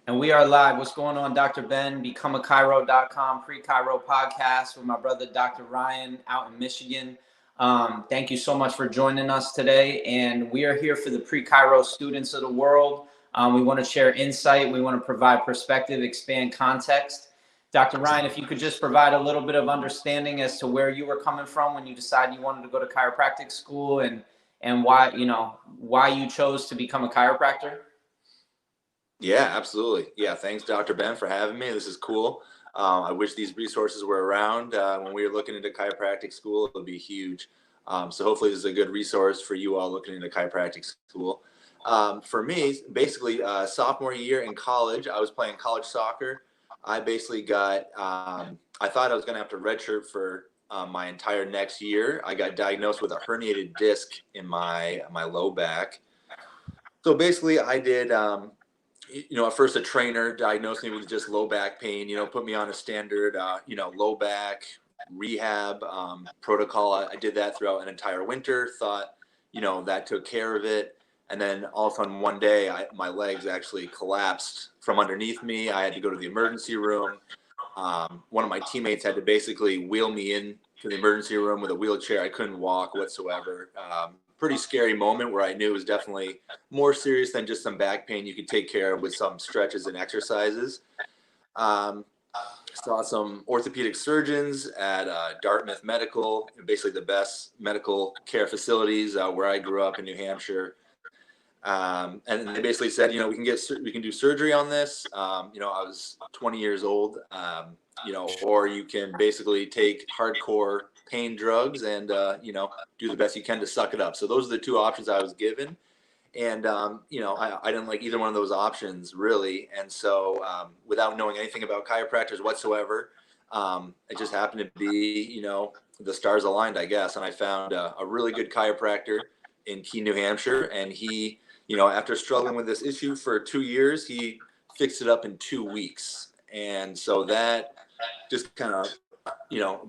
And we are live. What's going on, Dr. Ben? BecomeAChiro.com, pre-Chiro podcast with my brother, Dr. Ryan, out in Michigan. Thank you so much for joining us today. And we are here for the pre-Chiro students of the world. We want to share insight. We want to provide perspective, expand context. Dr. Ryan, if you could just provide a little bit of understanding as to where you were coming from when you decided you wanted to go to chiropractic school and why you chose to become a chiropractor. Yeah, absolutely. Yeah, thanks, Dr. Ben, for having me. This is cool. I wish these resources were around when we were looking into chiropractic school. It would be huge. So hopefully this is a good resource for you all looking into chiropractic school. For me, basically, sophomore year in college, I was playing college soccer. I basically got, I thought I was going to have to redshirt for my entire next year. I got diagnosed with a herniated disc in my low back. So basically I did, at first a trainer diagnosed me with just low back pain, put me on a standard, low back rehab protocol. I did that throughout an entire winter, thought, that took care of it. And then all of a sudden one day, my legs actually collapsed from underneath me. I had to go to the emergency room. One of my teammates had to basically wheel me in to the emergency room with a wheelchair. I couldn't walk whatsoever. Pretty scary moment where I knew it was definitely more serious than just some back pain you could take care of with some stretches and exercises. Saw some orthopedic surgeons at Dartmouth Medical, basically the best medical care facilities where I grew up in New Hampshire. And they basically said, we can do surgery on this. I was 20 years old, or you can basically take hardcore pain drugs and, do the best you can to suck it up. So those are the two options I was given. And, I didn't like either one of those options really. And so without knowing anything about chiropractors whatsoever, it just happened to be, the stars aligned, I guess. And I found a really good chiropractor in Keene, New Hampshire. And he, after struggling with this issue for 2 years, he fixed it up in 2 weeks. And so that just kind of,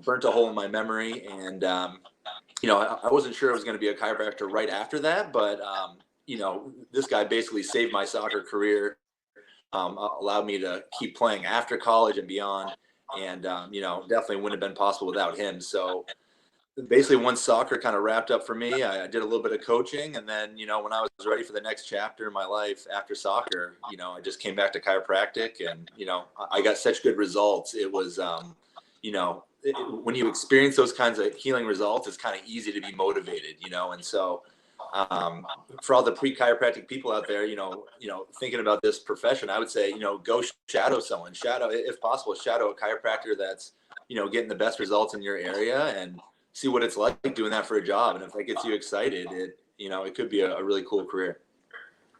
burnt a hole in my memory. And, I wasn't sure I was going to be a chiropractor right after that, but, this guy basically saved my soccer career, allowed me to keep playing after college and beyond. And, definitely wouldn't have been possible without him. So basically once soccer kind of wrapped up for me, I did a little bit of coaching. And then, when I was ready for the next chapter in my life after soccer, I just came back to chiropractic and, I got such good results. It was, when you experience those kinds of healing results, it's kind of easy to be motivated, and so for all the pre-chiropractic people out there, thinking about this profession, I would say, go shadow someone, if possible, shadow a chiropractor that's, getting the best results in your area and see what it's like doing that for a job. And if that gets you excited, it could be a really cool career.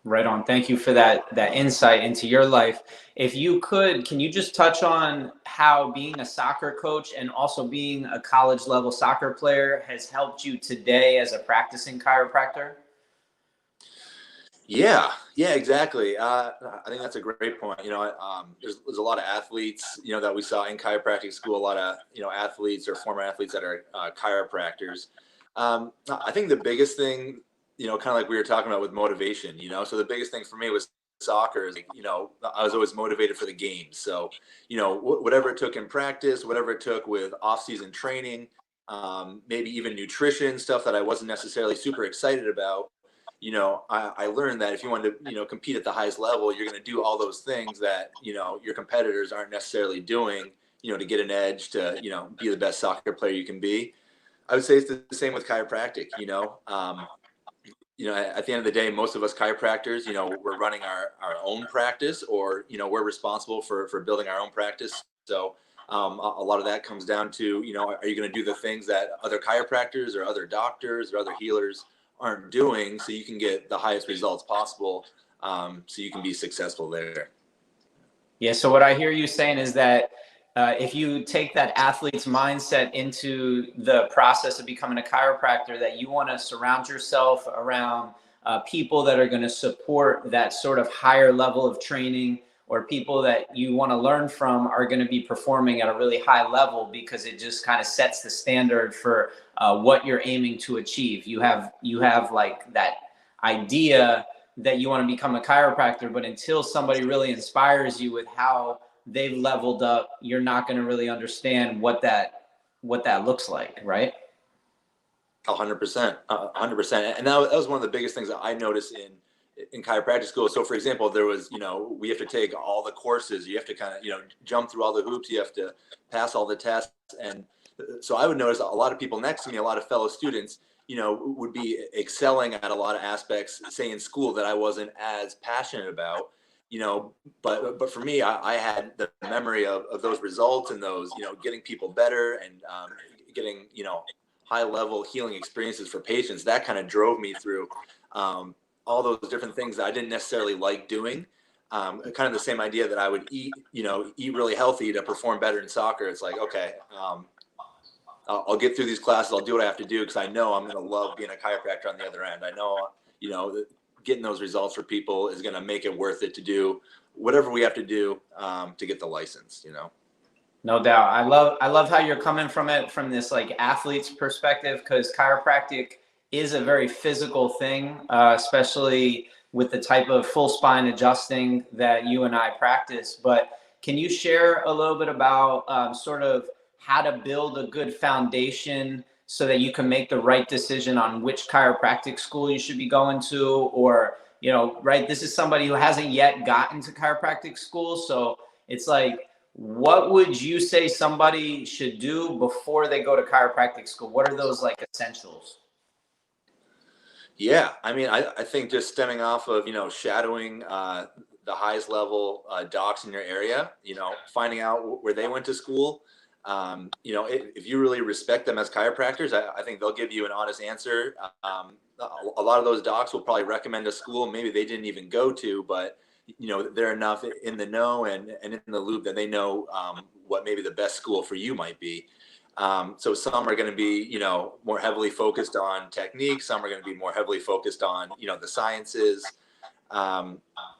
Right on. Thank you for that insight into your life. If you could, can you just touch on how being a soccer coach and also being a college level soccer player has helped you today as a practicing chiropractor? Yeah, exactly. I think that's a great point. There's a lot of athletes, that we saw in chiropractic school, a lot of, athletes or former athletes that are chiropractors. I think the biggest thing, kind of like we were talking about with motivation, so the biggest thing for me was soccer is, I was always motivated for the games. So, whatever it took in practice, whatever it took with off-season training, maybe even nutrition, stuff that I wasn't necessarily super excited about. I learned that if you want to, compete at the highest level, you're going to do all those things that, your competitors aren't necessarily doing, to get an edge, to, be the best soccer player you can be. I would say it's the same with chiropractic, at the end of the day, most of us chiropractors, we're running our own practice, or, we're responsible for building our own practice. So a lot of that comes down to, are you going to do the things that other chiropractors or other doctors or other healers aren't doing, so you can get the highest results possible, so you can be successful there. Yeah. So what I hear you saying is that if you take that athlete's mindset into the process of becoming a chiropractor, that you want to surround yourself around people that are going to support that sort of higher level of training, or people that you want to learn from are going to be performing at a really high level, because it just kind of sets the standard for what you're aiming to achieve. You have like that idea that you want to become a chiropractor, but until somebody really inspires you with how they've leveled up, you're not going to really understand what that looks like, right? 100%, 100%. And that was one of the biggest things that I noticed in chiropractic school. So for example, there was, we have to take all the courses, you have to kind of, jump through all the hoops, you have to pass all the tests. And so I would notice a lot of people next to me, a lot of fellow students, would be excelling at a lot of aspects, say in school, that I wasn't as passionate about, but for me, I had the memory of those results and those, getting people better and getting, high level healing experiences for patients. That kind of drove me through all those different things that I didn't necessarily like doing. Kind of the same idea that I would eat really healthy to perform better in soccer. It's like, okay, I'll get through these classes. I'll do what I have to do because I know I'm going to love being a chiropractor on the other end. I know, that getting those results for people is going to make it worth it to do whatever we have to do to get the license, No doubt. I love how you're coming from it from this like athlete's perspective, because chiropractic is a very physical thing, especially with the type of full spine adjusting that you and I practice. But can you share a little bit about sort of how to build a good foundation so that you can make the right decision on which chiropractic school you should be going to? Or, right, this is somebody who hasn't yet gotten to chiropractic school. So it's like, what would you say somebody should do before they go to chiropractic school? What are those like essentials? Yeah, I mean, I think just stemming off of, shadowing the highest level docs in your area, finding out where they went to school. If you really respect them as chiropractors, I think they'll give you an honest answer. A lot of those docs will probably recommend a school maybe they didn't even go to, but they're enough in the know and in the loop that they know what maybe the best school for you might be. So some are going to be, more heavily focused on technique. Some are going to be more heavily focused on, the sciences.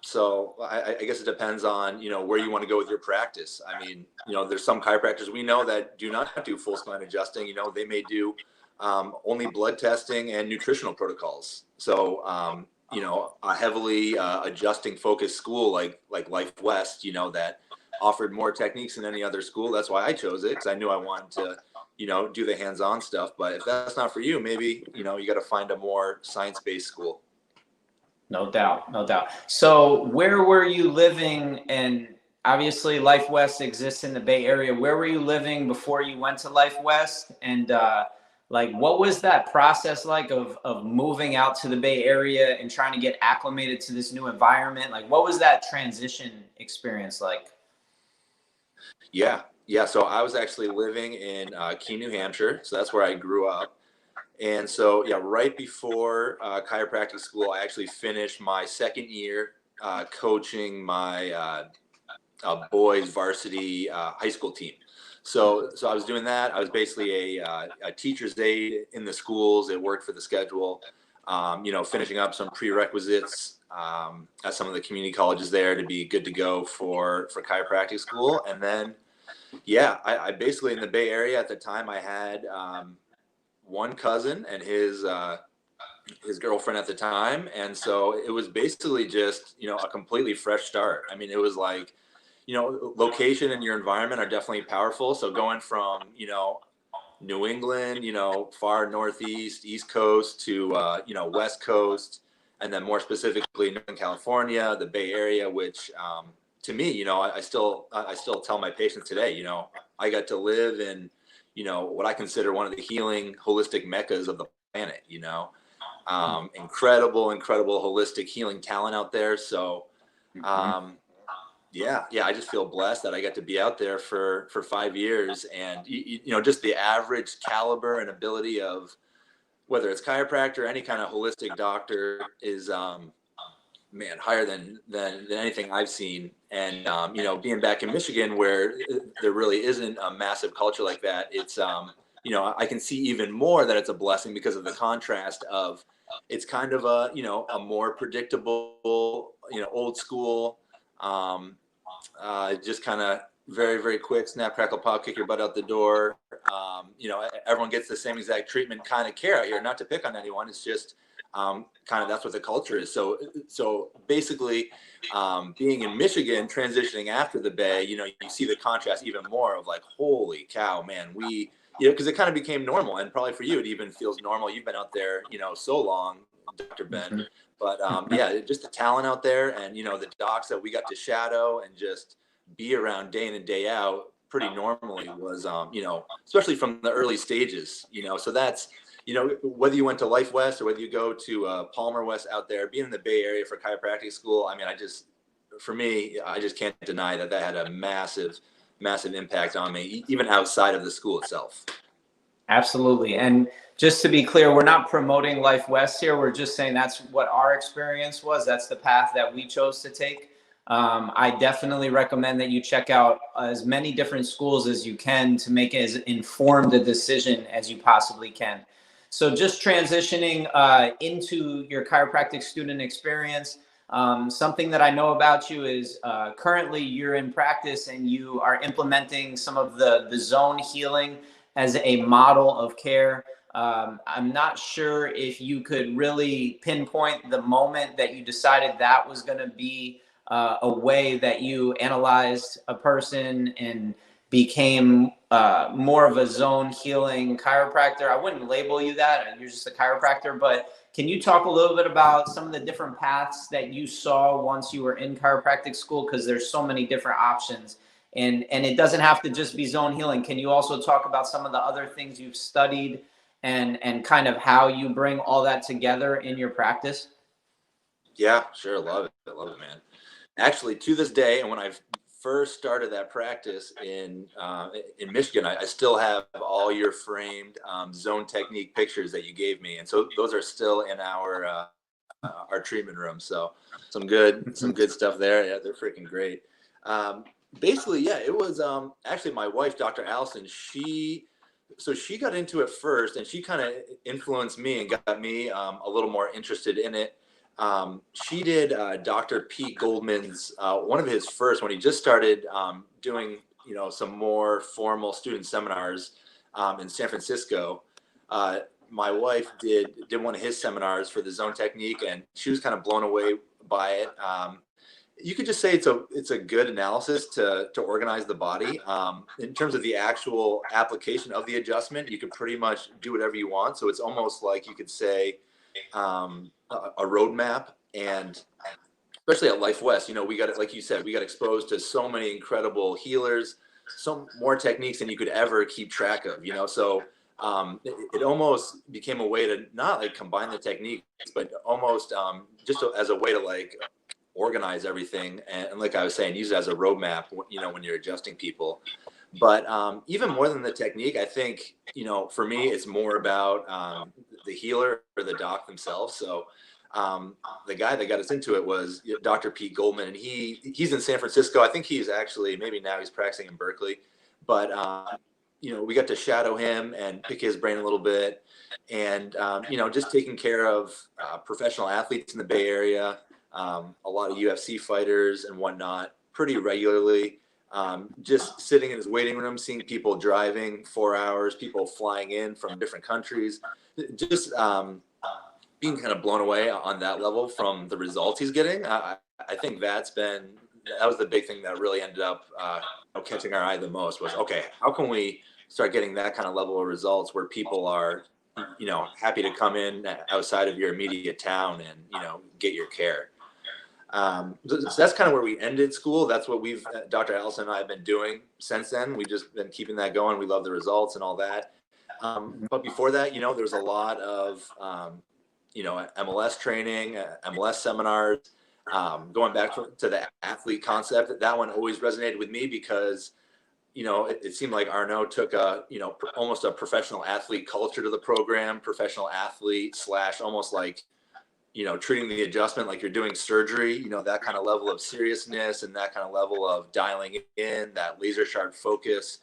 So I guess it depends on, where you want to go with your practice. I mean, there's some chiropractors we know that do not do full spine adjusting. They may do only blood testing and nutritional protocols. So, a heavily adjusting focused school like Life West, that offered more techniques than any other school. That's why I chose it, because I knew I wanted to, do the hands-on stuff. But if that's not for you, maybe, you got to find a more science-based school. No doubt, no doubt. So where were you living? And obviously Life West exists in the Bay Area. Where were you living before you went to Life West? And like, what was that process like of moving out to the Bay Area and trying to get acclimated to this new environment? Like, what was that transition experience like? Yeah. So I was actually living in Keene, New Hampshire. So that's where I grew up. And so, yeah, right before chiropractic school, I actually finished my second year coaching my boys varsity high school team. So I was doing that. I was basically a teacher's aide in the schools. It worked for the schedule. Finishing up some prerequisites at some of the community colleges there to be good to go for chiropractic school. And then, yeah, I basically in the Bay Area at the time I had one cousin and his girlfriend at the time, and so it was basically just a completely fresh start. I mean, it was like location and your environment are definitely powerful. So going from New England, far northeast, East Coast to West Coast, and then more specifically Northern California, the Bay Area, which to me, I still tell my patients today, I got to live in what I consider one of the healing holistic meccas of the planet. Incredible holistic healing talent out there. So yeah, I just feel blessed that I got to be out there for 5 years, and just the average caliber and ability of whether it's chiropractor or any kind of holistic doctor is man, higher than anything I've seen. And being back in Michigan where there really isn't a massive culture like that, it's I can see even more that it's a blessing because of the contrast of it's kind of a more predictable, old school, just kind of very, very quick, snap, crackle, pop, kick your butt out the door. Everyone gets the same exact treatment kind of care out here. Not to pick on anyone, it's just kind of that's what the culture is. So basically, being in Michigan, transitioning after the Bay, you see the contrast even more of like, holy cow, man, because it kind of became normal, and probably for you, it even feels normal. You've been out there, so long, Dr. Ben. Mm-hmm. But yeah, just the talent out there, and the docs that we got to shadow and just be around day in and day out pretty normally was, especially from the early stages, so that's, whether you went to Life West or whether you go to Palmer West out there, being in the Bay Area for chiropractic school, I mean, for me, I just can't deny that had a massive, massive impact on me, even outside of the school itself. Absolutely. And just to be clear, we're not promoting Life West here. We're just saying that's what our experience was. That's the path that we chose to take. I definitely recommend that you check out as many different schools as you can to make as informed a decision as you possibly can. So just transitioning into your chiropractic student experience, something that I know about you is currently you're in practice and you are implementing some of the zone healing as a model of care. I'm not sure if you could really pinpoint the moment that you decided that was going to be a way that you analyzed a person and became more of a zone healing chiropractor. I wouldn't label you that. You're just a chiropractor. But can you talk a little bit about some of the different paths that you saw once you were in chiropractic school? Because there's so many different options. And it doesn't have to just be zone healing. Can you also talk about some of the other things you've studied and kind of how you bring all that together in your practice? Yeah, sure. Love it, man. Actually, to this day, and when I first started that practice in Michigan, I still have all your framed zone technique pictures that you gave me, and so those are still in our treatment room. So some good stuff there. Yeah, they're freaking great. Basically, yeah, it was actually my wife, Dr. Allison. She got into it first, and she kind of influenced me and got me a little more interested in it. She did Dr. Pete Goldman's one of his first when he just started doing some more formal student seminars in San Francisco. My wife did one of his seminars for the zone technique, and she was kind of blown away by it. You could just say it's a good analysis to organize the body. In terms of the actual application of the adjustment, you could pretty much do whatever you want. So it's almost like you could say a roadmap. And especially at Life West, we got, like you said, we got exposed to so many incredible healers, so more techniques than you could ever keep track of. So it almost became a way to not like combine the techniques, but almost just as a way to like organize everything, and like I was saying, use it as a roadmap when you're adjusting people. But even more than the technique, I think for me it's more about the healer or the doc themselves. So the guy that got us into it was Dr. Pete Goldman, and he's in San Francisco. I think he's actually, maybe now he's practicing in Berkeley, but we got to shadow him and pick his brain a little bit, and just taking care of professional athletes in the Bay Area, a lot of UFC fighters and whatnot pretty regularly. Just sitting in his waiting room, seeing people driving 4 hours, people flying in from different countries, just being kind of blown away on that level from the results he's getting. I think that was the big thing that really ended up catching our eye the most was, okay, how can we start getting that kind of level of results where people are happy to come in outside of your immediate town and get your care. So that's kind of where we ended school. That's what Dr. Allison and I have been doing since then. We've just been keeping that going. We love the results and all that. But before that, there was a lot of, MLS training, MLS seminars, going back to the athlete concept. That one always resonated with me because, it seemed like Arnaud took almost a professional athlete culture to the program, professional athlete / almost like, treating the adjustment like you're doing surgery, that kind of level of seriousness and that kind of level of dialing in, that laser sharp focus.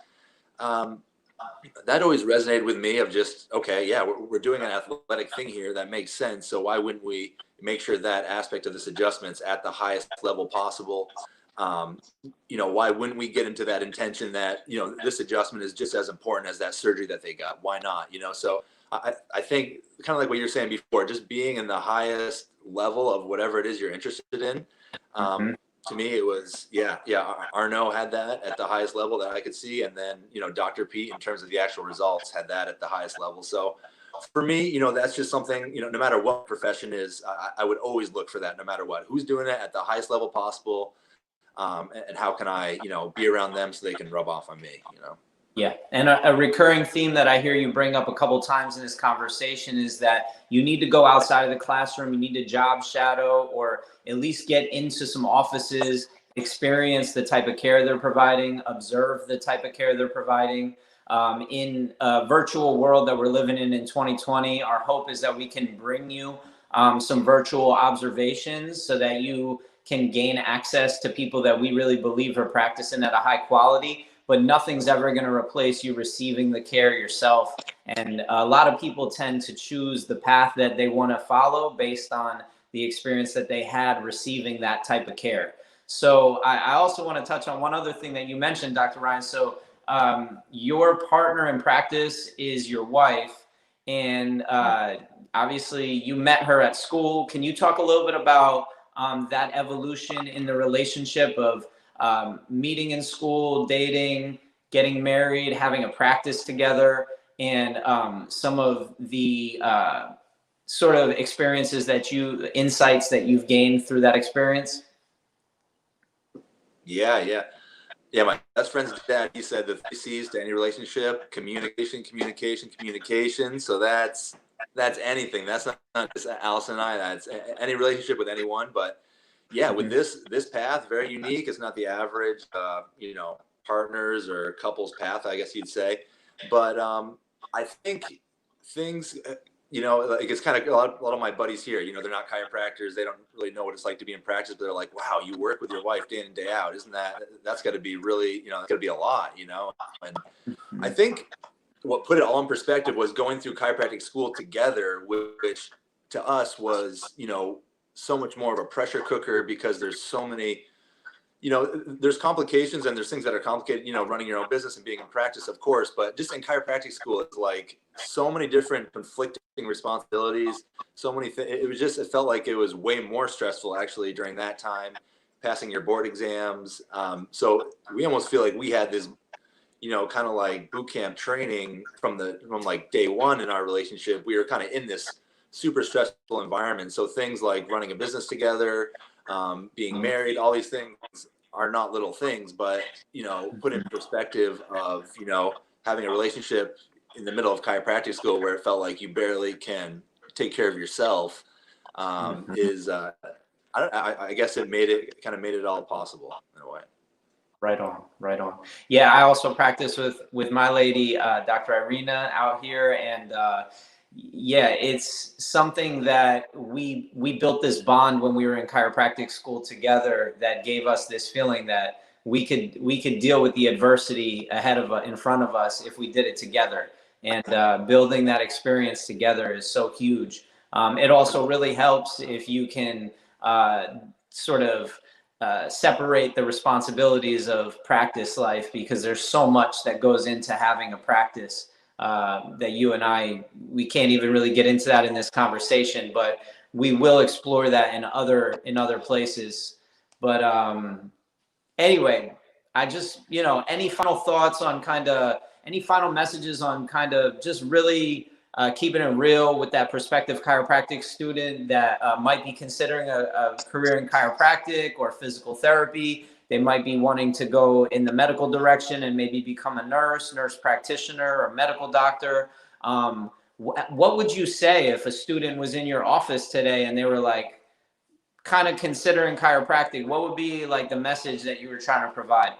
That always resonated with me of just, okay, yeah, we're doing an athletic thing here that makes sense. So why wouldn't we make sure that aspect of this adjustment's at the highest level possible? Why wouldn't we get into that intention that, this adjustment is just as important as that surgery that they got? Why not? So I think kind of like what you're saying before, just being in the highest level of whatever it is you're interested in. Mhm. To me, it was, yeah. Arno had that at the highest level that I could see. And then, Dr. Pete, in terms of the actual results, had that at the highest level. So for me, that's just something, no matter what profession is, I would always look for that no matter what. Who's doing it at the highest level possible? And how can I, be around them so they can rub off on me. Yeah, and a recurring theme that I hear you bring up a couple times in this conversation is that you need to go outside of the classroom. You need to job shadow, or at least get into some offices, experience the type of care they're providing, observe the type of care they're providing. In a virtual world that we're living in 2020, our hope is that we can bring you some virtual observations so that you can gain access to people that we really believe are practicing at a high quality, but nothing's ever going to replace you receiving the care yourself. And a lot of people tend to choose the path that they want to follow based on the experience that they had receiving that type of care. So I also want to touch on one other thing that you mentioned, Dr. Ryan. So your partner in practice is your wife, and obviously you met her at school. Can you talk a little bit about that evolution in the relationship of meeting in school, dating, getting married, having a practice together, and some of the sort of experiences insights that you've gained through that experience? Yeah, my best friend's dad, he said the three C's to any relationship: communication, communication, communication. So that's anything. That's not just Allison and I. That's any relationship with anyone. But yeah, with Mhm. this path, very unique. It's not the average, partners or couples path, I guess you'd say. But I think things, like it's kind of a lot of my buddies here. They're not chiropractors. They don't really know what it's like to be in practice, but they're like, "Wow, you work with your wife day in and day out. Isn't that's got to be really, that's got to be a lot." And I Mhm. think what put it all in perspective was going through chiropractic school together, which to us was, so much more of a pressure cooker because there's so many, there's complications and there's things that are complicated, running your own business and being in practice, of course, but just in chiropractic school, it's like so many different conflicting responsibilities, so many things. It felt like it was way more stressful actually during that time, passing your board exams. So we almost feel like we had this, kind of like boot camp training from like day one in our relationship. We were kind of in this super stressful environment. So things like running a business together, being married, all these things are not little things, but put in perspective of having a relationship in the middle of chiropractic school where it felt like you barely can take care of yourself, Mhm. is I guess it kind of made it all possible in a way. Right on, right on. Yeah, I also practice with my lady, Dr. Irina, out here, and yeah, it's something that we built this bond when we were in chiropractic school together that gave us this feeling that we could deal with the adversity in front of us if we did it together. And building that experience together is so huge. It also really helps if you can sort of separate the responsibilities of practice life, because there's so much that goes into having a practice that we can't even really get into that in this conversation, but we will explore that in other places. But anyway, I just, any final thoughts on any final messages on kind of just really keeping it real with that prospective chiropractic student that might be considering a career in chiropractic or physical therapy? They might be wanting to go in the medical direction and maybe become a nurse practitioner, or medical doctor. What would you say if a student was in your office today and they were like, kind of considering chiropractic? What would be like the message that you were trying to provide?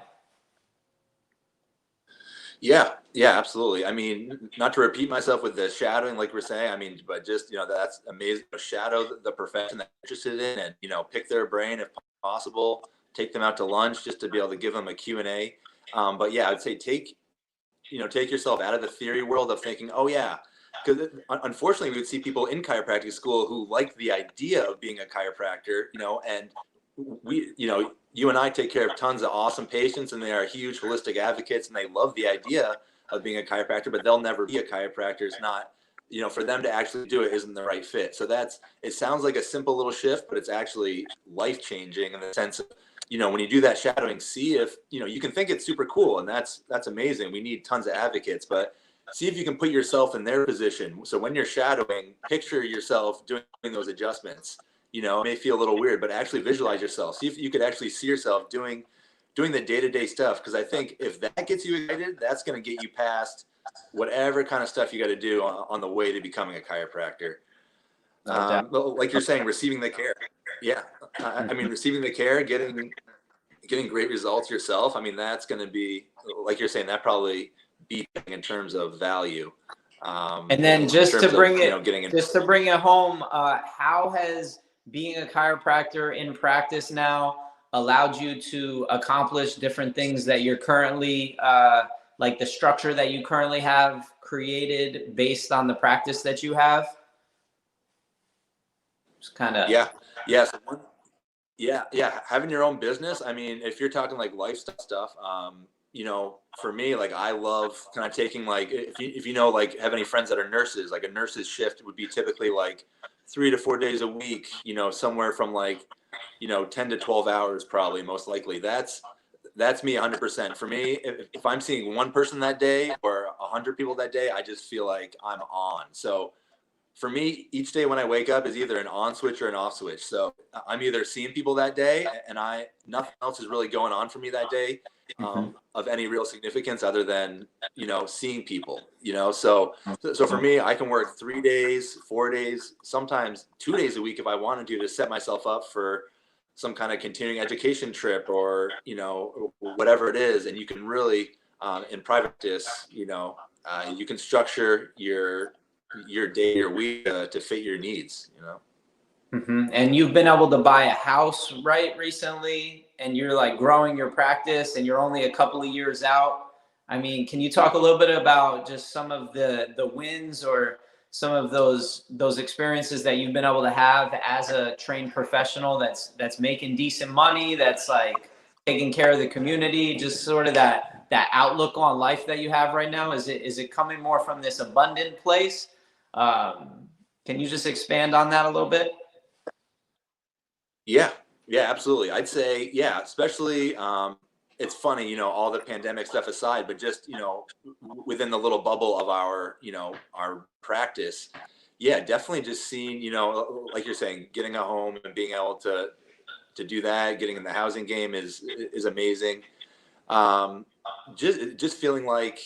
Yeah, absolutely. I mean, not to repeat myself with the shadowing, like we're saying, I mean, but just, that's amazing. Shadow the profession that you're interested in, and, pick their brain if possible, take them out to lunch just to be able to give them a Q&A. But yeah, I'd say take yourself out of the theory world of thinking, oh yeah, because unfortunately we would see people in chiropractic school who like the idea of being a chiropractor, and you and I take care of tons of awesome patients and they are huge holistic advocates and they love the idea of being a chiropractor, but they'll never be a chiropractor. It's not for them to actually do it isn't the right fit. So it sounds like a simple little shift, but it's actually life changing in the sense of, when you do that shadowing, see if, you can think it's super cool, and that's amazing. We need tons of advocates, but see if you can put yourself in their position. So when you're shadowing, picture yourself doing those adjustments. It may feel a little weird, but actually visualize yourself. See if you could actually see yourself doing the day-to-day stuff. Because I think if that gets you excited, that's going to get you past whatever kind of stuff you got to do on the way to becoming a chiropractor. Like you're saying, receiving the care. Yeah. I mean, receiving the care, getting great results yourself. I mean, that's going to be, like you're saying, that probably be in terms of value. And then just to bring it home, how has being a chiropractor in practice now allowed you to accomplish different things that you're currently, like the structure that you currently have created based on the practice that you have? Just kind of. Yeah. Having your own business. I mean, if you're talking like lifestyle stuff, for me, like I love kind of taking like, if you know, like have any friends that are nurses, like a nurse's shift would be typically like 3 to 4 days a week, somewhere from like, 10 to 12 hours, probably most likely. That's me 100%. For me, if I'm seeing one person that day or 100 people that day, I just feel like I'm on. So for me, each day when I wake up is either an on switch or an off switch. So I'm either seeing people that day, and nothing else is really going on for me that day of any real significance other than seeing people. So for me, I can work 3 days, 4 days, sometimes 2 days a week if I wanted to set myself up for some kind of continuing education trip or whatever it is. And you can really in practice, you can structure your day, your week to fit your needs, And you've been able to buy a house recently, and you're like growing your practice, and you're only a couple of years out. I mean, can you talk a little bit about just some of the wins or some of those experiences that you've been able to have as a trained professional that's making decent money, that's like taking care of the community, just sort of that outlook on life that you have right now? Is it coming more from this abundant place? Can you just expand on that a little bit? Yeah, absolutely. I'd say, yeah, especially, it's funny, all the pandemic stuff aside, but just, within the little bubble of our practice, yeah, definitely just seeing, like you're saying, getting a home and being able to do that, getting in the housing game is amazing. Just feeling like,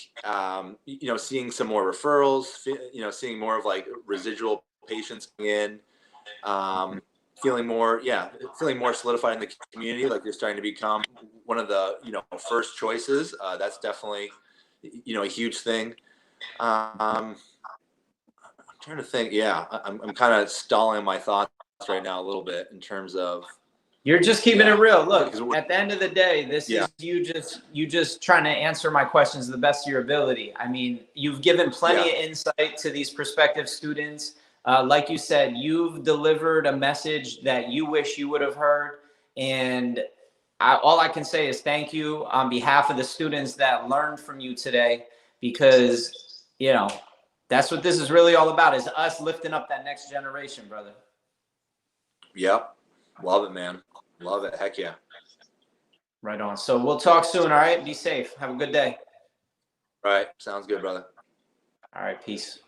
seeing some more referrals, seeing more of like residual patients coming in, feeling more solidified in the community, like you're starting to become one of the first choices. That's definitely a huge thing. I'm trying to think. Yeah, I'm kind of stalling my thoughts right now a little bit in terms of. You're just keeping it real. Look, at the end of the day, this is you just trying to answer my questions to the best of your ability. I mean, you've given plenty of insight to these prospective students. Like you said, you've delivered a message that you wish you would have heard. And all I can say is thank you on behalf of the students that learned from you today, because, that's what this is really all about, is us lifting up that next generation, brother. Yep. Love it, man. Love it. Heck yeah. Right on. So we'll talk soon. All right. Be safe. Have a good day. All right. Sounds good, brother. All right. Peace.